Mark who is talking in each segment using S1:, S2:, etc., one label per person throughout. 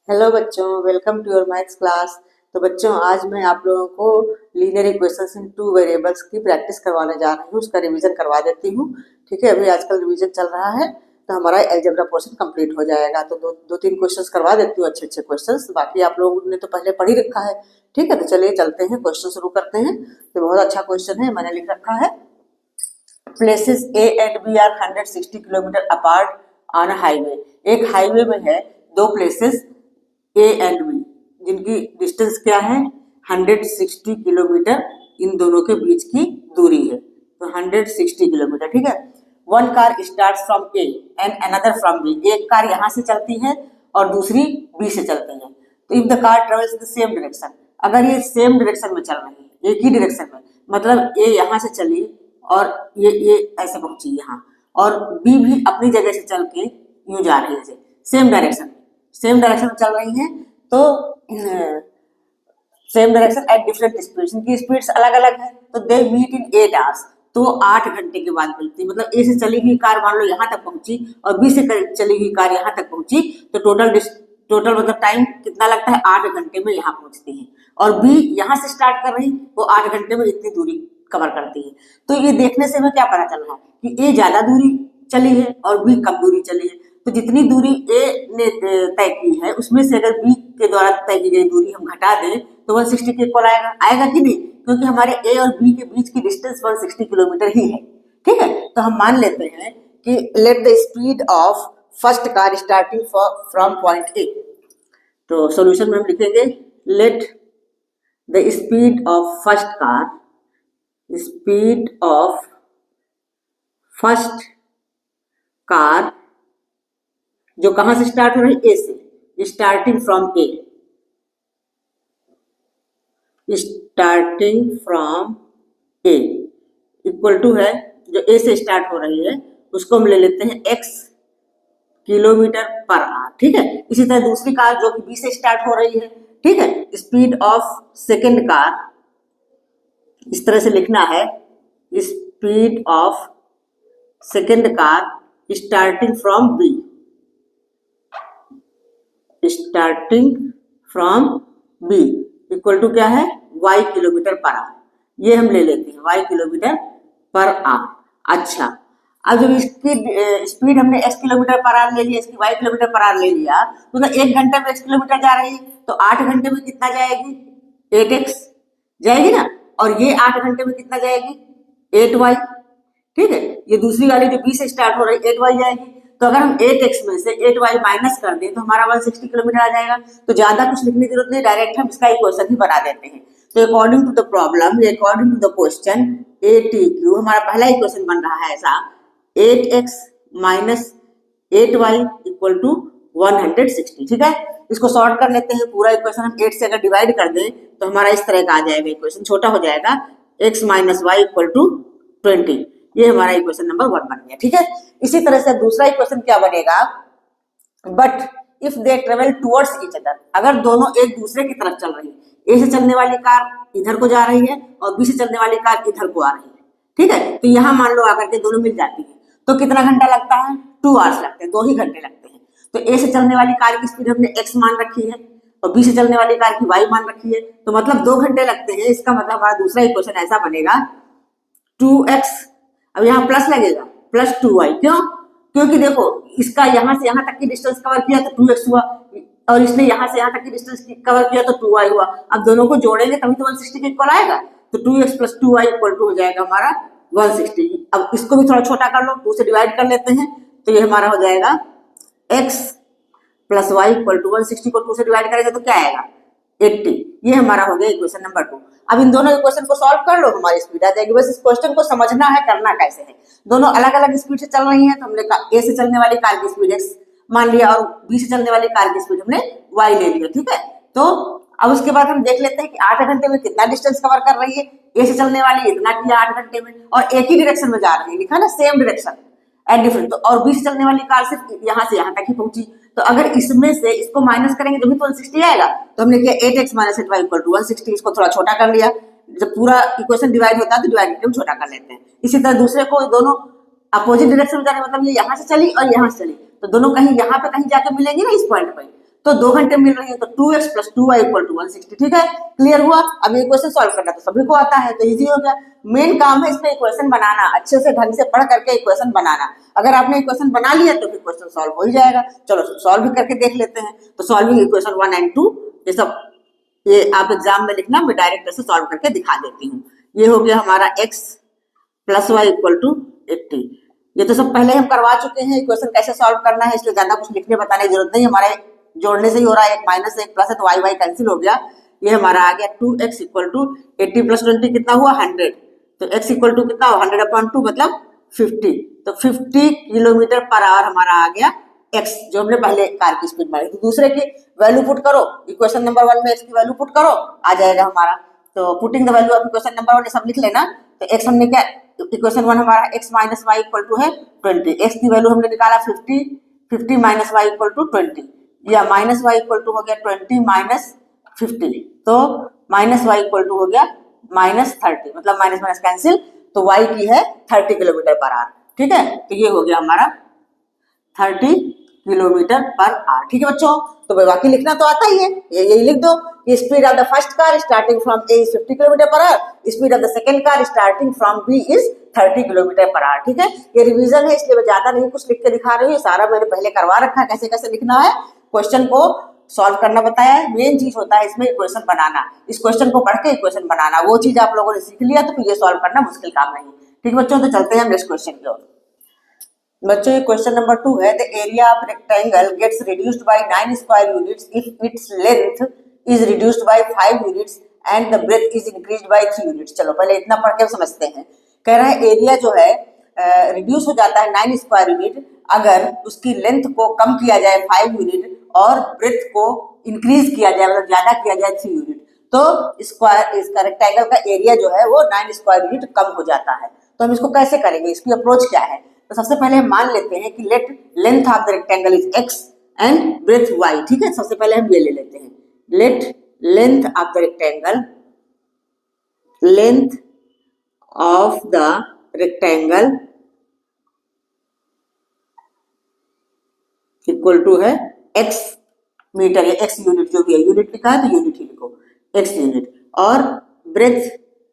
S1: Hello बच्चों, welcome to your maths class. तो बच्चों, आज मैं आप लोगों को linear equations in two variables की प्रैक्टिस करवाने जा रही हूँ। उसका रिवीजन करवा देती हूँ। ठीक है, अभी आजकल रिवीजन चल रहा है तो हमारा अलजेब्रा पोर्शन कंप्लीट हो जाएगा। तो दो तीन क्वेश्चंस करवा देती हूँ, अच्छे अच्छे क्वेश्चंस। बाकी आप लोगों ने तो पहले पढ़ ही रखा है। ठीक है, तो चलिए चलते हैं, क्वेश्चन शुरू करते हैं। तो बहुत अच्छा क्वेश्चन है, मैंने लिख रखा है। Places A and B are 160 kilometre apart on highway. एक हाईवे में है दो प्लेसेस ए एंड बी, जिनकी डिस्टेंस क्या है 160 किलोमीटर। इन दोनों के बीच की दूरी है तो 160 किलोमीटर। ठीक है, one car start from A and another from B. एक कार यहाँ से चलती है और दूसरी बी से चलती है। तो if the car travels the same direction, अगर ये सेम डायरेक्शन में चल रही है, एक ही डायरेक्शन में, मतलब ए यहाँ से चली और ये ऐसे पहुंची यहाँ, और बी भी अपनी जगह से चल के यूं जा रही है, सेम डायरेक्शन में चल रही हैं। तो same direction at different speeds, इनकी स्पीड्स अलग अलग है। तो दे मीट इन 8 आवर्स, तो 8 घंटे के बाद मिलती है। मतलब ए से चली हुई कार मान लो यहाँ तक पहुंची और बी से चली हुई कार यहाँ तक पहुंची, तो टोटल मतलब टाइम कितना लगता है, 8 घंटे में यहाँ पहुंचती है। और बी यहाँ से स्टार्ट कर रही, वो 8 घंटे में इतनी दूरी कवर करती है। तो ये देखने से हमें क्या पता चल रहा है कि ए ज्यादा दूरी चली है और बी कम दूरी चली है। तो जितनी दूरी ए ने तय की है, उसमें से अगर बी के द्वारा तय की गई दूरी हम घटा दें तो 160 के इक्वल आएगा कि नहीं, क्योंकि हमारे ए और बी के बीच की डिस्टेंस 160 किलोमीटर ही है। ठीक है, तो हम मान लेते हैं कि let the speed of first car starting from point A. तो सॉल्यूशन में हम लिखेंगे let the speed of first car जो कहां से स्टार्ट हो रही है, ए से, starting from A equal to है, जो ए से स्टार्ट हो रही है उसको हम ले लेते हैं x किलोमीटर पर आवर। ठीक है, इसी तरह दूसरी कार जो कि बी से स्टार्ट हो रही है, ठीक है, स्पीड ऑफ सेकेंड कार, इस तरह से लिखना है, speed of second car starting from B equal to क्या है, y किलोमीटर पर आवर। ये हम ले लेते हैं y किलोमीटर पर आवर। अच्छा, अब जब इसकी स्पीड हमने x किलोमीटर पर आवर ले लिया, इसकी y किलोमीटर पर आवर ले लिया, तो मतलब 1 घंटे में x किलोमीटर जा रही है, तो 8 घंटे में कितना जाएगी, 8x जाएगी ना, और ये 8 घंटे में कितना जाएगी, 8y। ठीक है, ये दूसरी वाली जो बी से स्टार्ट हो रही है 8y जाएगी। तो अगर हम 8x में से 8y माइनस कर दें तो हमारा 160 किलोमीटर आ जाएगा। तो ज्यादा कुछ लिखने की जरूरत नहीं, डायरेक्ट हम इसका इक्वेशन ही बना देते हैं। तो according to the problem, according to the question, ATQ हमारा पहला इक्वेशन बन रहा है ऐसा, 8x minus 8y equal to 160। ठीक है, इसको सॉर्ट कर लेते हैं। पूरा इक्वेशन हम 8 से अगर डिवाइड कर दें तो हमारा इस तरह का आ जाएगा, इक्वेशन छोटा हो जाएगा, x minus y equal to 20। ये हमारा इक्वेशन नंबर 1 बन गया। ठीक है, इसी तरह से दूसरा इक्वेशन क्या बनेगा, but if they travel towards each other, अगर दोनों एक दूसरे की तरफ चल रही है, ए से चलने वाली कार इधर को जा रही है और बी से चलने वाली कार इधर को आ रही है। ठीक है, तो यहाँ मान लो आकर के दोनों मिल जाती है, तो कितना घंटा लगता है, 2 आवर्स लगते हैं, 2 ही घंटे लगते हैं। तो ए से चलने वाली कार की स्पीड हमने x मान रखी है और बी से चलने वाली कार की y मान रखी है, तो मतलब 2 घंटे लगते हैं। इसका मतलब हमारा दूसरा इक्वेशन ऐसा बनेगा, 2x, अब यहाँ प्लस लगेगा, प्लस 2y। क्यों, क्योंकि देखो इसका यहाँ से यहाँ तक की डिस्टेंस कवर किया तो 2x हुआ, और इसने यहाँ से यहाँ तक की डिस्टेंस कवर किया तो 2y हुआ। अब दोनों को जोड़ेंगे तभी तो 160 के इक्वल आएगा। तो 2x plus 2y equal to हो जाएगा हमारा 160। अब इसको भी थोड़ा छोटा कर लो, 2 से डिवाइड कर लेते हैं, तो ये हमारा हो जाएगा x plus y equal to 160 को 2 से डिवाइड करेंगे तो क्या आएगा, 80। ये हमारा हो गया इक्वेशन नंबर 2। अब इन दोनों इक्वेशन को सॉल्व कर लो, हमारी स्पीड आ जाएगी। बस इस क्वेश्चन को समझना है, करना कैसे है। दोनों अलग अलग स्पीड से चल रही हैं, तो हमने ए से चलने वाली कार की स्पीड x मान लिया और बी से चलने वाली कार की स्पीड हमने y ले लिया। ठीक है, तो अब उसके बाद हम देख लेते हैं कि 8 घंटे में कितना डिस्टेंस कवर कर रही है। ए से चलने वाली इतना किया 8 घंटे में, और एक ही डायरेक्शन में जा रही है, लिखा ना सेम डायरेक्शन एट डिफरेंट। तो और बी से चलने वाली कार सिर्फ यहाँ से यहाँ तक ही पहुंची। तो अगर इसमें से इसको माइनस करेंगे तो भी तो 160 आएगा। तो हमने किया 8x minus 8y equal to 160, इसको थोड़ा छोटा कर लिया। जब पूरा इक्वेशन डिवाइड होता है तो डिवाइड हम छोटा कर लेते हैं। इसी तरह दूसरे को, दोनों अपोजिट डायरेक्शन में जा रहे, मतलब ये यहाँ से चली और यहाँ से चली, तो दोनों कहीं यहाँ पे कहीं जाके मिलेंगे ना इस पॉइंट पे, तो 2 घंटे मिल रही है, तो 2x + 2y = 160। ठीक है, क्लियर हुआ। अब इक्वेशन सॉल्व करना तो सभी को आता है, तो इजी हो गया। मेन काम है इसमें इक्वेशन बनाना, अच्छे से ढंग से पढ़ करके इक्वेशन बनाना। अगर आपने इक्वेशन बना लिया तो फिर क्वेश्चन सॉल्व हो ही जाएगा। चलो सॉल्व भी करके देख लेते हैं। तो सॉल्विंग इक्वेशन 1 and 2 ये सब ये आप एग्जाम में लिखना, मैं डायरेक्ट ऐसे सॉल्व करके दिखा देती हूँ। ये हो गया हमारा x + y = 80। ये तो सब पहले हम करवा चुके हैं, इक्वेशन कैसे सॉल्व करना है, इसलिए ज्यादा कुछ लिखने बताने की जरूरत नहीं। हमारे जोड़ने से ही हो रहा है, एक माइनस एक प्लस है तो y कैंसिल हो गया। ये हमारा आ गया 2x = 80 + 20 कितना हुआ 100। तो x = कितना हुआ 100/2 मतलब 50। तो 50 km/h हमारा आ गया x, जो हमने पहले कार की स्पीड मारी। तो दूसरे की वैल्यू पुट करो, इक्वेशन नंबर 1 में x की वैल्यू पुट करो, आ जाएगा हमारा। तो putting the value of equation number 1 सब लिख लेना। तो x हमने क्या, इक्वेशन 1 हमारा x - y = है 20। x की वैल्यू हमने निकाला 50, 50 - y = 20, या माइनस y = हो गया 20 - 50। तो -y = हो गया -30, मतलब माइनस कैंसिल। तो y की है 30 km/h। ठीक है, तो ये हो गया हमारा 30 km/h। ठीक है बच्चों, तो बाकी लिखना तो आता ही है, यही लिख दो। Speed of the first car starting from A is 50 km/h, speed of the second car starting from B is 30 km/h। ठीक है, ये रिवीजन है इसलिए मैं ज्यादा नहीं कुछ लिख के दिखा रही हूँ, सारा मैंने पहले करवा रखा है कैसे कैसे लिखना है। क्वेश्चन को सॉल्व करना बताया है, मेन चीज होता है इसमें इक्वेशन बनाना। इस क्वेश्चन को पढ़ के इक्वेशन बनाना, वो चीज आप लोगों ने सीख लिया तो फिर ये सॉल्व करना मुश्किल काम नहीं। ठीक बच्चों, तो चलते हैं नेक्स्ट क्वेश्चन की ओर। बच्चों, क्वेश्चन नंबर 2 है, the area of rectangle gets reduced by 9 square units if its length is reduced by 5 units and the breadth is increased by 3 units. चलो पहले इतना पढ़ के समझते हैं। कह रहा है एरिया जो है रिड्यूस हो जाता है 9 स्क्वायर यूनिट अगर उसकी लेंथ को कम किया जाए 5 यूनिट और ब्रेथ को इंक्रीज किया जाए, मतलब ज्यादा किया जाए 3 यूनिट। तो स्क्वायर इसका रेक्टेंगल का एरिया जो है वो 9 स्क्वायर यूनिट कम हो जाता है। तो हम इसको कैसे करेंगे, इसकी अप्रोच क्या है। तो सबसे पहले हम मान लेते हैं कि let length of the rectangle is x and breadth y। ठीक है, सबसे पहले हम ये ले लेते हैं, let length of the rectangle, length of the rectangle equal to है x मीटर या x यूनिट, जो भी है यूनिट लिखा है तो यूनिट ही लिखो, x यूनिट। और ब्रेथ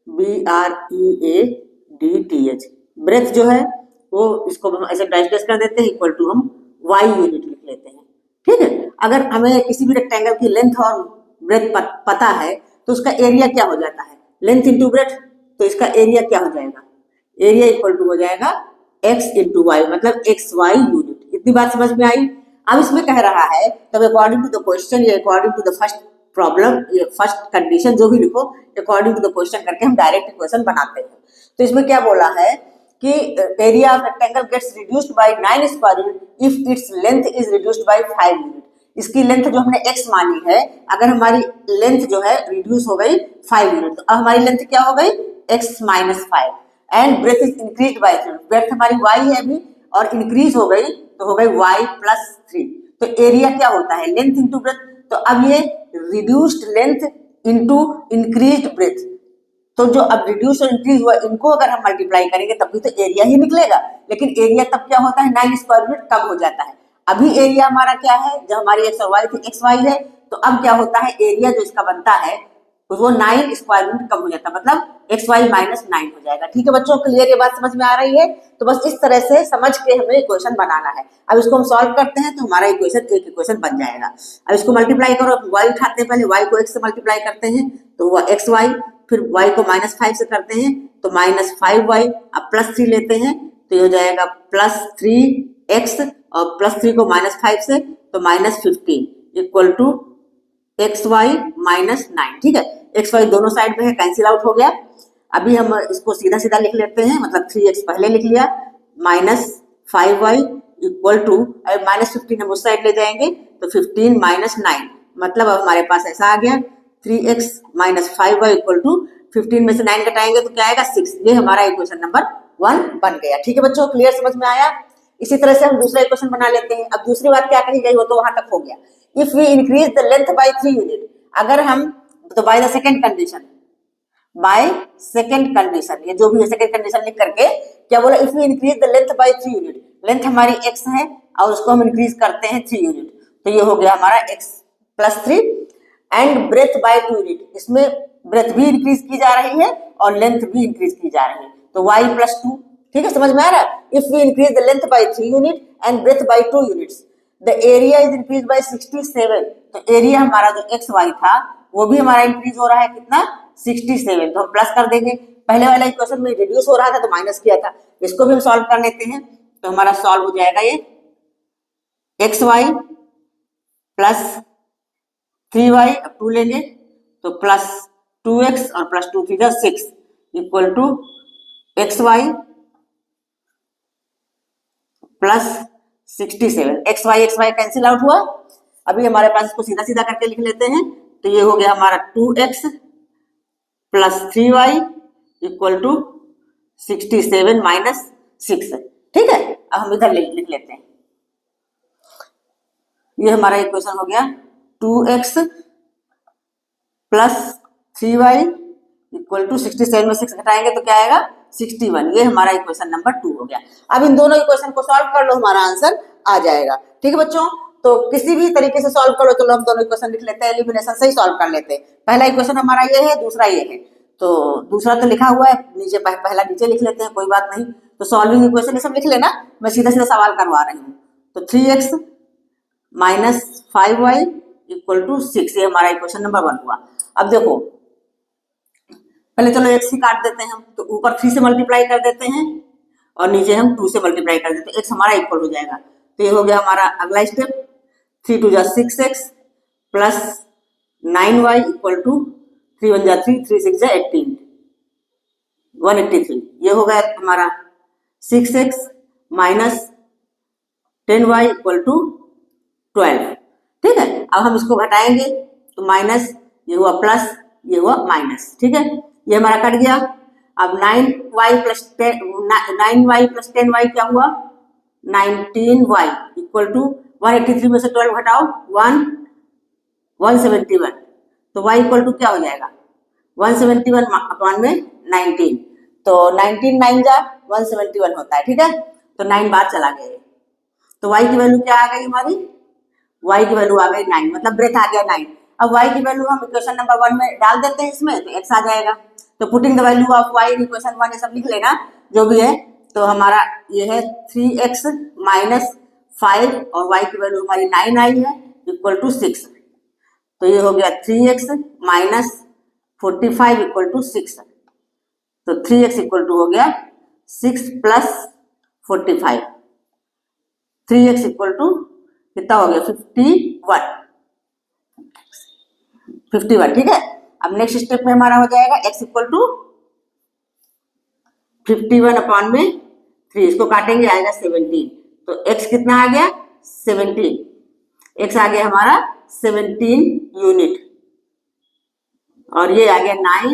S1: BREADTH, ब्रेथ जो है वो इसको हम ऐसे डाइस्टेस कर देते हैं, इक्वल टू हम y यूनिट लिख लेते हैं। ठीक है, अगर हमें किसी भी रेक्टेंगल की लेंथ और ब्रेथ पता है तो उसका एरिया क्या हो जाता है, लेंथ इंटू ब्रेथ। तो इसका एरिया क्या हो जाएगा, एरिया इक्वल टू हो जाएगा x इंटू वाई, मतलब XY यूनिट। इतनी बात समझ में आई। अब इसमें कह रहा है तब अकॉर्डिंग टू द क्वेश्चन या according to the first problem, first condition जो भी लिखो, अकॉर्डिंग टू द क्वेश्चन करके हम डायरेक्ट इक्वेशन बनाते हैं। तो इसमें क्या बोला है कि area of rectangle gets reduced by 9 square unit if its length is reduced by 5 unit. इसकी लेंथ जो हमने x मानी है, अगर हमारी लेंथ जो है रिड्यूस हो गई 5 यूनिट, तो अब हमारी लेंथ क्या हो गई x - 5 and breadth is increased by 3। Breadth हमारी y है अभी और इंक्रीज हो गई तो हो गई y + 3। तो एरिया क्या होता है, लेंथ इंटू ब्रेथ। तो अब ये reduced length into increased breadth, तो जो अब रिड्यूस और इंक्रीज हुआ इनको अगर हम मल्टीप्लाई करेंगे तब भी तो एरिया ही निकलेगा। लेकिन एरिया तब क्या होता है 9 स्क्वायर यूनिट कम हो जाता है। अभी एरिया हमारा क्या है, जब हमारी x और y थी xy है, तो अब क्या होता है एरिया जो इसका बनता है वो 9 स्क्वायर यूनिट कम हो जाता है, मतलब xy - 9 हो जाएगा। ठीक है बच्चों, क्लियर ये बात समझ में आ रही है। तो बस इस तरह से समझ के हमें इक्वेशन बनाना है। अब इसको हम सॉल्व करते हैं तो हमारा इक्वेशन एक इक्वेशन बन जाएगा। अब इसको मल्टीप्लाई करो, y उठाते हैं, पहले y को x से मल्टीप्लाई करते हैं तो हुआ xy, फिर y को -5 से करते हैं तो -5y, अब +3 लेते हैं तो ये हो जाएगा +3x और +3 को -5 से तो -15 इक्वल टू xy - 9। ठीक है, xy दोनों साइड में है, कैंसिल आउट हो गया। अभी हम इसको सीधा सीधा लिख लेते हैं, मतलब 3x पहले लिख लिया, -5y इक्वल टू -15 हम उस साइड ले जाएंगे तो 15 - 9, मतलब अब हमारे पास ऐसा आ गया 3x - 5y इक्वल टू 15 में से 9 घटाएंगे तो क्या आएगा 6। ये हमारा इक्वेशन नंबर 1 बन गया। ठीक है बच्चों, क्लियर समझ में आया। इसी तरह से हम दूसरा इक्वेशन बना लेते हैं। अब दूसरी बात क्या कही गई वो तो वहां तक हो गया। If we increase the length by 3 unit, अगर हम तो by the second condition, by second condition, ये जो भी है सेकंड कंडीशन लिख करके क्या बोला, if we increase the length by 3 unit, length हमारी x है और उसको हम इंक्रीज करते हैं 3 यूनिट, तो ये हो गया हमारा x +3 and breadth by 2 unit, इसमें ब्रेथ भी इंक्रीज की जा रही है और लेंथ भी इंक्रीज की जा रही है, तो y +2, ठीक है, समझ में आ रहा है। If we increase the length by 3 unit and breadth by 2 units, the area is increase by 67, तो एरिया हमारा जो एक्स वाई था वो भी हमारा इंक्रीज हो रहा है कितना, 67, तो हम प्लस कर देंगे। पहले वाला इक्वेशन में रिड्यूस हो रहा था तो माइनस किया था, इसको भी हम सॉल्व कर लेते हैं, तो हमारा सॉल्व हो जाएगा ये एक्स वाई प्लस 3y, अब 2 लेंगे तो प्लस 2x और plus 2 3 6 equal to x y plus 67। X y cancel out हुआ। अभी हमारे पास इसको सीधा सीधा करके लिख लेते हैं, तो ये हो गया हमारा 2x plus 3y equal to 67 minus 6, ठीक है। अब हम इधर लिख लेते हैं, ये हमारा इक्वेशन हो गया 2x plus 3y equal to 67 में 6 घटाएंगे तो क्या आएगा 61, ये हमारा इक्वेशन नंबर 2 हो गया। अब इन दोनों इक्वेशन को सॉल्व कर लो, हमारा आंसर आ जाएगा, ठीक है बच्चों। तो किसी भी तरीके से सॉल्व करो, चलो हम दोनों इक्वेशन लिख लेते हैं, एलिमिनेशन से ही सॉल्व कर लेते हैं। पहला इक्वेशन हमारा ये है, दूसरा ये है, तो दूसरा तो लिखा हुआ है नीचे, पहला नीचे लिख लेते हैं, कोई बात नहीं। तो सॉल्विंग इक्वेशन ये सब लिख लेना, मैं सीधा सीधा सवाल करवा रही हूँ। तो 3x minus 5y equal to 6, ये हमारा इक्वेशन नंबर 1 हुआ। अब देखो पहले चलो x ही काट देते हैं हम, तो ऊपर 3 से मल्टीप्लाई कर देते हैं और नीचे हम 2 से मल्टीप्लाई कर देते हैं, x हमारा इक्वल हो जाएगा। तो ये हो गया हमारा अगला step, 3 2 6x plus 9y equal to 3 1 3 3 6 18 183, ये हो गया हमारा 6x minus 10y equal to 12, ठीक है। अब हम इसको घटाएंगे तो माइनस, ये हुआ प्लस, ये हुआ माइनस, ठीक है, ये हमारा कट गया। अब 9y प्लस 10y क्या हुआ 19y इक्वल टू 183 में से 12 घटाओ 171, तो y इक्वल टू क्या हो जाएगा 171 अपॉन में 19, तो 19 9 जा 171 होता है, ठीक है। तो 9 बार चला गया, तो y की वैल्यू क्या आ गई हमारी, y की वैल्यू आ गई 9, मतलब ब्रेथ आ गया 9। अब y की वैल्यू हम इक्वेशन नंबर 1 में डाल देते हैं इसमें, तो x आ जाएगा। तो putting the value of y in equation 1, ये सब लिख लेना जो भी है। तो हमारा ये है 3x माइनस 5 और y की वैल्यू हमारी 9 आई है इक्वल टू 6, तो ये हो गया 3x माइनस 45 इक्वल टू 6, तो 3x इक्वल टू हो गया 6 प्लस 45, 3x इक्वल टू कितना हो गया 51, ठीक है। अब नेक्स्ट स्टेप में हमारा हो जाएगा x इक्वल टू 51 अपॉन में 3, इसको काटेंगे आएगा 17, तो x कितना आ गया 17, x आ गया हमारा 17 यूनिट और ये आ गया 9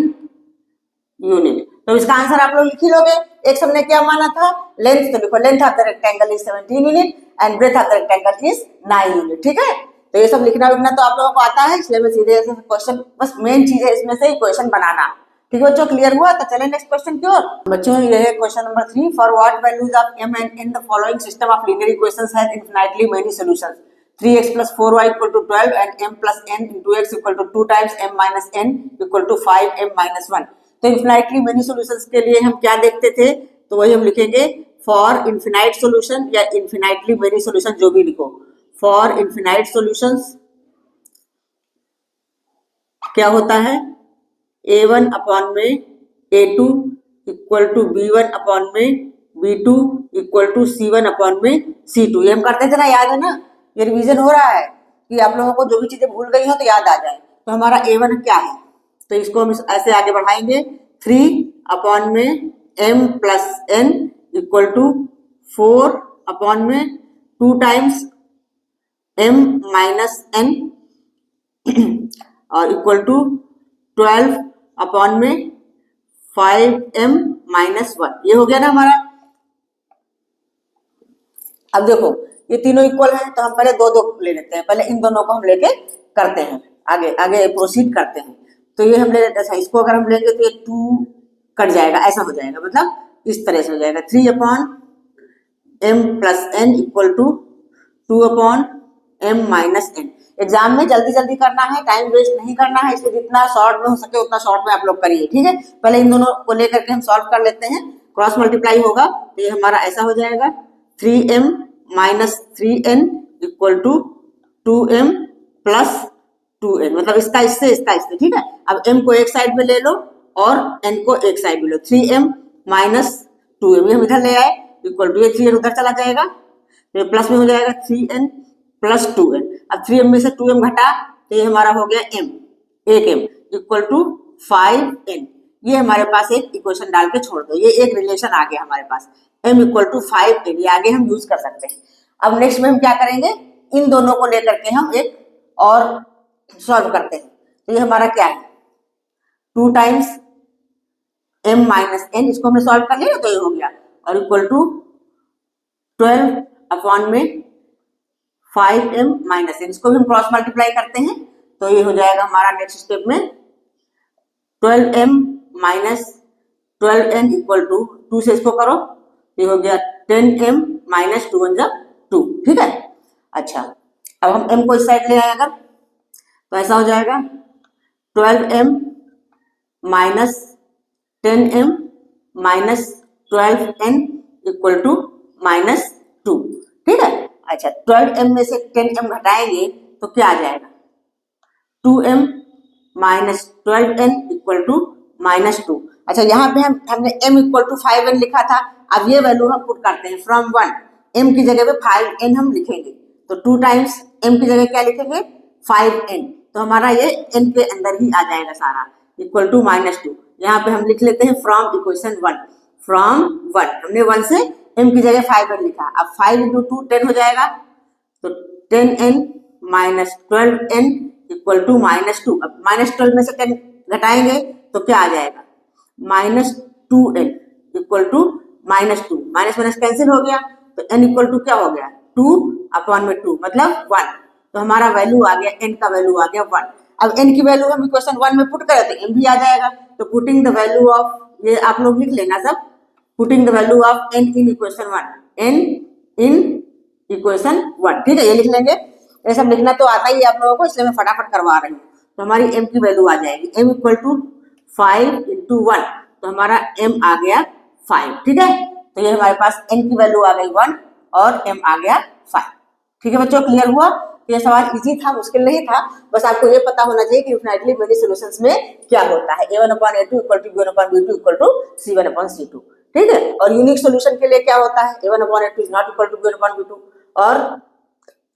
S1: यूनिट। तो इसका आंसर आप लोग लिख ही लोगे। x हमने क्या माना था, लेंथ, तो देखो length of the rectangle is 17 unit and breadth of the rectangle is 9 unit, ठीक है। तो ये सब लिखना विखना तो आप लोगों को आता है, इसलिए मैं सीधे ऐसे क्वेश्चन, बस मेन चीज है इसमें से इक्वेशन बनाना, ठीक है बच्चों। क्लियर हुआ? तो चलें नेक्स्ट क्वेश्चन की ओर। बच्चों ये है question number 3, for what values of m and n the following system of linear equations has infinitely many solutions, 3x plus 4y equal to 12 and m plus n into x equal to 2 times m minus n equal to 5m minus 1। तो infinitely many solutions के लिए हम क्या देखते थे, तो वही हम लिखेंगे फॉर इनफिनाइट सॉल्यूशन या इनफिनिटली मेनी सॉल्यूशन, जो भी लिखो। फॉर इनफिनाइट सॉल्यूशंस क्या होता है, a1 अपॉन में a2 equal to b1 upon में b2 equal to c1 upon में c2। ये हम करते थे ना, याद है ना, ये रिवीजन हो रहा है कि आप लोगों को जो भी चीजें भूल गई हो तो याद आ जाए। तो हमारा a1 क्या है, तो इसको हम ऐसे आगे बढ़ाएंगे, 3 अपॉन में m plus n equal to 4 upon में 2 टाइम्स m माइनस n और इक्वल टू 12 अपॉन में 5m माइनस 1। ये हो गया ना हमारा। अब देखो ये तीनों इक्वल हैं, तो हम पहले दो दो ले लेते हैं, पहले इन दोनों को हम लेके करते हैं, आगे आगे प्रोसीड करते हैं। तो ये हम ले लेते हैं, इसको अगर हम लेंगे तो ये 2 कट जाएगा, ऐसा हो जाएगा, मतलब इस तरह से हो जाएगा, 3 upon m plus n equal to 2 upon m minus n। Exam में जल्दी जल्दी करना है, टाइम वेस्ट नहीं करना है, इसलिए जितना शॉर्ट में हो सके उतना शॉर्ट में आप लोग करिए, ठीक है। पहले इन दोनों को लेकर के हम सॉल्व कर लेते हैं। क्रॉस मल्टीप्लाई होगा तो ये हमारा ऐसा हो जाएगा 3m minus 3n equal to 2m plus 2n, मतलब इसका इससे, ठीक है। अब m को एक साइड में ले लो और n को एक साइड में लो। 3m माइनस 2m हम इधर ले आए इक्वल टू, ये 3n उधर चला जाएगा तो ये प्लस में हो जाएगा 3n प्लस 2n। अब 3m में से 2m घटा तो ये हमारा हो गया m, एक m इक्वल टू 5n। ये हमारे पास एक इक्वेशन डाल के छोड़ दो, ये एक रिलेशन आ गया हमारे पास, m इक्वल टू 5n। ये आगे हम यूज कर सकते हैं। अब नेक्स्ट में हम क्या करेंगे, इन दोनों को लेकर के हम एक और सॉल्व करते हैं। तो ये हमारा क्या है 2 टाइम्स m माइनस n, इसको हमने सॉल्व कर लिया तो ये हो गया, और इक्वल टू 12 अपॉन में 5m माइनस n। इसको भी हम क्रॉस मल्टीप्लाई करते हैं तो ये हो जाएगा हमारा नेक्स्ट स्टेप में 12m minus 12n equal to 2 से इसको करो, ये हो गया 10m माइनस 2 1 2, ठीक है। अच्छा, अब हम m को इस साइड ले आए अगर तो ऐसा हो जाएगा 12m minus 10m minus 12n equal to minus 2, ठीक है। अच्छा, 12m में से 10m घटाएंगे तो क्या आ जाएगा 2m minus 12n equal to minus 2। अच्छा, यहाँ पे हमने m इक्वल टू 5n लिखा था, अब ये वैल्यू हम पुट करते हैं फ्रॉम 1, m की जगह पे 5n हम लिखेंगे तो 2 टाइम्स m की जगह क्या लिखेंगे 5n, तो हमारा ये n के अंदर ही आ जाएगा सारा, इक्वल टू माइनस 2। यहाँ पे हम लिख लेते हैं फ्रॉम इक्वेशन 1, फ्रॉम 1 हमने 1 से m की जगह 5n लिखा, अब 5 इंटू 2 10 हो जाएगा तो 10n minus 12n equal to minus 2। अब माइनस 12 में से 10 घटाएंगे तो क्या आ जाएगा minus 2n equal to minus 2, minus minus cancel हो गया तो n इक्वल टू क्या हो गया 2 अपॉन में 2 मतलब 1, तो हमारा वैल्यू आ गया, n का वैल्यू आ गया 1। अब n की वैल्यू हम इक्वेशन 1 में पुट करें तो m भी आ जाएगा, तो पुटिंग द वैल्यू ऑफ, ये आप लोग लिख लेना सब, putting the value of n in equation 1, n in equation 1, ठीक है। ये लिख लेंगे, ये सब लिखना तो आता ही है आप लोगों को, इसलिए मैं फटाफट करवा रही हूँ। तो हमारी m की वैल्यू आ जाएगी m इक्वल टू 5 इंटू 1, तो हमारा m आ गया 5, ठीक है। तो ये हमारे पास n की वैल्यू आ गई 1 और m आ गया 5, ठीक है बच्चों, क्लियर हुआ। तो ये सवाल इजी था, मुश्किल नहीं था, बस आपको ये पता होना चाहिए कि इनफिनिटली मेनी सॉल्यूशंस में क्या होता है, a1/a2 equal to b1/b2 equal to c1/c2, ठीक है। और यूनिक सॉल्यूशन के लिए क्या होता है a1/a2 is not equal to b1/b2, और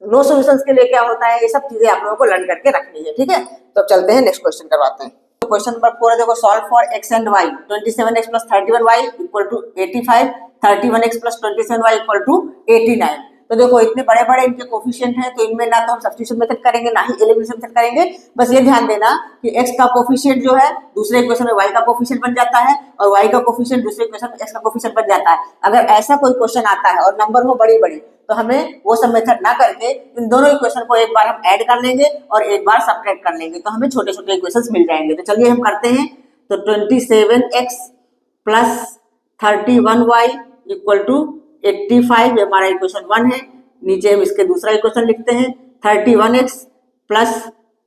S1: नो सॉल्यूशंस के लिए क्या होता है, ये सब चीजें आप लोगों को लर्न करके रखनी है, ठीक है। तो चलते हैं नेक्स्ट क्वेश्चन करवाते हैं। तो क्वेश्चन नंबर 4 है, देखो, solve for x and y 27x plus 31y equal to 85, 31x plus 27y equal to 89। तो देखो इतने बड़े बड़े इनके कोफिशिएंट हैं, तो इनमें ना तो हम सब्स्टिट्यूशन मेथड करेंगे ना ही एलिमिनेशन मेथड करेंगे। बस ये ध्यान देना कि x का कोफिशिएंट जो है दूसरे इक्वेशन में y का कोफिशिएंट बन जाता है, और y का कोफिशिएंट दूसरे इक्वेशन में x का कोफिशिएंट बन जाता है। अगर ऐसा कोई क्वेश्चन आता है और नंबर हो बड़ी बड़ी, तो हमें वो सब मेथड ना करके इन दोनों इक्वेशन को एक बार हम ऐड कर लेंगे और एक बार सब्ट्रैक्ट कर लेंगे, तो हमें छोटे छोटे इक्वेशंस मिल जाएंगे। तो चलिए हम करते हैं। तो 27x plus 31y equal to 85, ये हमारा इक्वेशन 1 है। नीचे हम इसके दूसरा इक्वेशन लिखते हैं 31x plus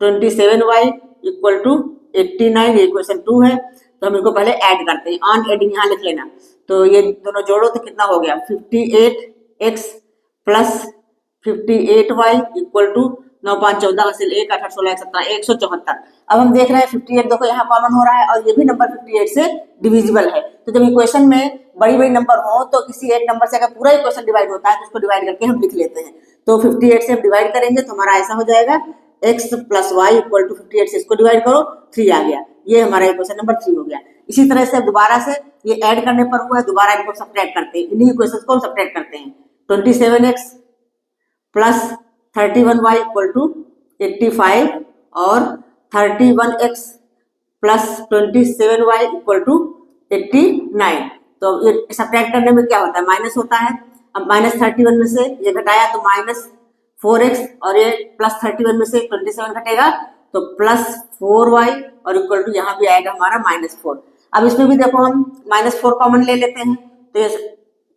S1: 27y equal to 89, ये इक्वेशन 2 है। तो हम इनको पहले ऐड करते हैं, ऑन एडिंग यहाँ लिख लेना। तो ये दोनों जोड़ो तो कितना हो गया 58x plus 58y equal to 9 5 14 हासिल 1 8 8 16 17 174। अब हम देख रहे हैं 58 देखो यहाँ कॉमन हो रहा है, और ये भी नंबर 58 से डिविजिबल है। तो जब इक्वेशन में बड़ी बड़ी नंबर हो तो किसी एक नंबर से अगर पूरा इक्वेशन डिवाइड होता है तो उसको डिवाइड करके हम लिख लेते हैं। तो 58 से हम डिवाइड करेंगे तो हमारा ऐसा हो जाएगा x plus y equal to 58 से इसको डिवाइड करो 3 आ गया, ये हमारा इक्वेशन नंबर 3 हो गया। इसी तरह से दोबारा से ये ऐड करने पर हुआ है, दोबारा इनको सब्ट्रैक्ट करते हैं, इन्हीं इक्वेशंस को हम सब्ट्रैक्ट करते हैं। 27x plus 31y equal to 85 और 31x plus 27y equal to 89। तो ये सब्ट्रैक्ट करने में क्या होता है माइनस होता है। अब माइनस 31 में से ये घटाया तो माइनस 4x, और ये प्लस 31 में से 27 घटेगा तो प्लस 4y, और इक्वल टू यहाँ भी आएगा हमारा माइनस 4। अब इसमें भी देखो हम माइनस 4 कॉमन ले लेते हैं, तो ये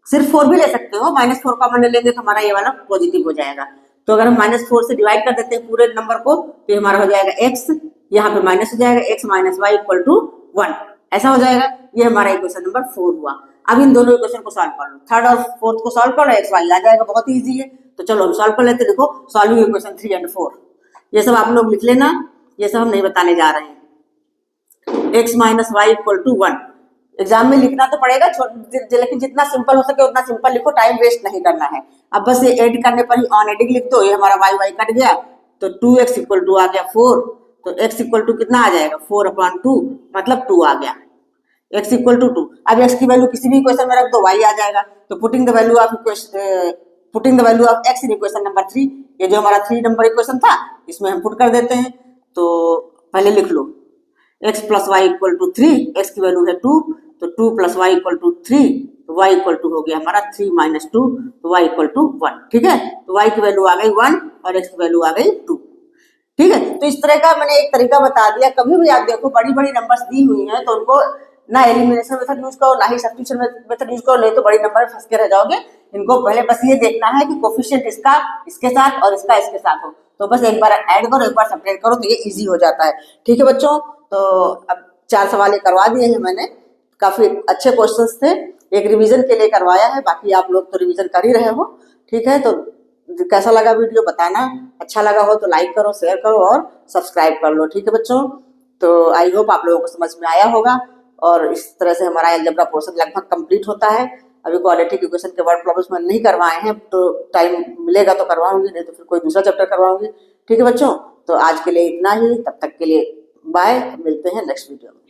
S1: सिर्फ 4 भी ले सकते हो, माइनस 4 कॉमन ले लेंगे तो हमारा ये वाला पॉजिटिव हो जाएगा। तो अगर हम -4 से डिवाइड कर देते हैं पूरे नंबर को तो ये हमारा हो जाएगा x, यहाँ पे माइनस हो जाएगा x minus y equal to 1, ऐसा हो जाएगा। ये हमारा इक्वेशन नंबर 4 हुआ। अब इन दोनों इक्वेशन को सॉल्व कर लो, थर्ड और फोर्थ को सॉल्व करो, एक्स वाई आ जाएगा, बहुत ईजी है। तो चलो हम सॉल्व कर लेते हैं। देखो सॉल्विंग इक्वेशन 3 and 4, ये सब आप लोग लिख लेना, ये सब हम नहीं बताने जा रहे हैं। x minus y equal to 1 exam में लिखना तो पड़ेगा, लेकिन जितना सिंपल हो सके उतना सिंपल लिखो, टाइम वेस्ट नहीं करना है। अब बस ये ऐड करने पर ही ऑन एडिंग लिख दो। ये हमारा वाई वाई कट गया तो 2x इक्वल टू आ गया 4, तो x इक्वल टू कितना आ जाएगा 4/2, मतलब 2 आ गया। x इक्वल टू 2, अब x की वैल्यू किसी भी इक्वेशन में रख दो, y आ जाएगा। तो putting the value of x in equation number 3, ये जो हमारा 3 नंबर इक्वेशन था इसमें हम पुट कर देते हैं। तो पहले लिख लो x plus y equal to 3, x की वैल्यू है 2, तो 2 प्लस वाई इक्वल टू 3, तो y इक्वल टू हो गया हमारा 3 माइनस 2, तो y इक्वल टू 1। ठीक है, तो y की वैल्यू आ गई 1 और x की वैल्यू आ गई 2। ठीक है, तो इस तरह का मैंने एक तरीका बता दिया। कभी भी आप देखो बड़ी बड़ी नंबर्स दी हुई हैं तो उनको ना एलिमिनेशन मेथड यूज करो, ना ही सब्स्टिट्यूशन मेथड यूज करो, नहीं तो बड़ी नंबर में फंस के रह जाओगे। इनको पहले बस ये देखना है कि कोफिशिएंट इसका इसके साथ और इसका इसके साथ हो, तो बस एक बार ऐड करो, एक बार सब्ट्रैक्ट करो, तो ये इजी हो जाता है। ठीक है बच्चों, तो अब 4 सवाल करवा दिए हैं मैंने, काफी अच्छे क्वेश्चंस थे, एक रिवीजन के लिए करवाया है, बाकी आप लोग तो रिवीजन कर ही रहे हो। ठीक है, तो कैसा लगा वीडियो बताना, अच्छा लगा हो तो लाइक करो, शेयर करो और सब्सक्राइब कर लो। ठीक है बच्चों, तो आई होप आप लोगों को समझ में आया होगा, और इस तरह से हमारा अलजेब्रा पोर्शन लगभग कंप्लीट होता है। अभी क्वाड्रेटिक इक्वेशन के वर्ड प्रॉब्लम्स मैंने नहीं करवाए हैं, तो टाइम मिलेगा तो करवाऊंगी, नहीं तो फिर कोई दूसरा चैप्टर करवाऊंगी। ठीक है बच्चों, तो आज के लिए इतना ही, तब तक के लिए बाय, मिलते हैं नेक्स्ट वीडियो में।